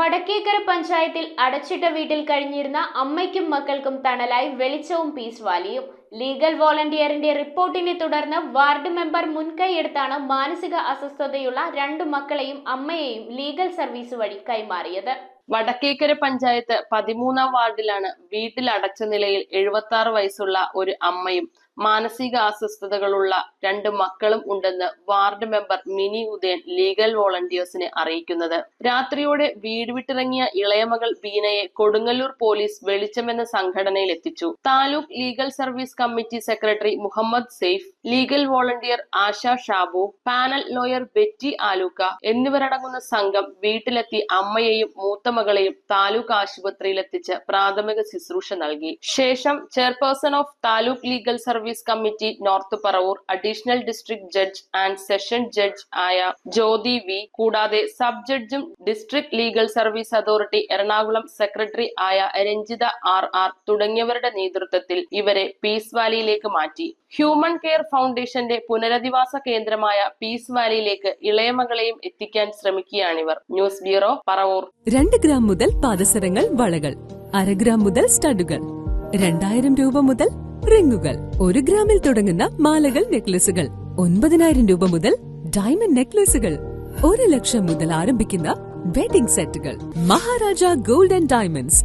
വടക്കേക്കര പഞ്ചായത്തിൽ അടച്ചിട്ട വീട്ടിൽ കഴിഞ്ഞിരുന്ന അമ്മയ്ക്കും മക്കൾക്കും തണലായി വെളിച്ചവും പീസ് വാലിയും. ലീഗൽ വോളണ്ടിയറിന്റെ റിപ്പോർട്ടിനെ തുടർന്ന് വാർഡ് മെമ്പർ മുൻകൈയെടുത്താണ് മാനസിക അസ്വസ്ഥതയുള്ള 2 മക്കളെയും അമ്മയെയും ലീഗൽ സർവീസ് വഴി കൈമാറിയത്. വടക്കേക്കര പഞ്ചായത്ത് 13-ാം വാർഡിലാണ് വീട്ടിൽ അടച്ച നിലയിൽ 76 വയസ്സുള്ള ഒരു അമ്മയും മാനസിക അസ്വസ്ഥതകളുള്ള 2 മക്കളും ഉണ്ടെന്ന് ward member Mini Udayan legal വോളണ്ടിയേഴ്സിനെ അറിയിക്കുന്നത്. രാത്രിയോടെ വീട് വിട്ടിറങ്ങിയ ഇളയമകൾ ബീനയെ കൊടുങ്ങല്ലൂർ പോലീസ് വെളിച്ചമെന്ന സംഘടനയിൽ എത്തിച്ചു. Taluk legal service committee secretary Muhammad Saif, legal volunteer Asha Shabu, panel lawyer Betty Aluka എന്നിവരടങ്ങുന്ന സംഘം വീട്ടിലെത്തി അമ്മയെയും മൂത്ത മകളെയും താലൂക്ക് ആശുപത്രിയിലെത്തിച്ച് പ്രാഥമിക ശുശ്രൂഷ നൽകി. ശേഷം chairperson of taluk legal service committee north Paravur, additional district judge and session judge ആയ ജ്യോതി വി, കൂടാതെ സബ് ജഡ്ജും district legal service authority Ernakulam secretary ആയ രഞ്ജിത ആർ തുടങ്ങിയവരുടെ നേതൃത്വത്തിൽ ഇവരെ പീസ് വാലിയിലേക്ക് മാറ്റി. ഹ്യൂമൻ കെയർ ഫൗണ്ടേഷന്റെ പുനരധിവാസ കേന്ദ്രമായ പീസ് വാലിയിലേക്ക് ഇളയമകളെയും എത്തിക്കാൻ ശ്രമിക്കുകയാണിവർ. News bureau, Paravur. 2 ഗ്രാം മുതൽ പാദസരങ്ങൾ, വളകൾ, 1/2 ഗ്രാം മുതൽ സ്റ്റഡുകൾ, 2000 രൂപ മുതൽ റിങ്ങുകൾ, 1 ഗ്രാമിൽ തുടങ്ങുന്ന മാലകൾ, നെക്ലസുകൾ, 9000 രൂപ മുതൽ ഡയമണ്ട് നെക്ലസുകൾ, 1 ലക്ഷം മുതൽ ആരംഭിക്കുന്ന വെഡിംഗ് സെറ്റുകൾ. Maharaja gold and diamonds,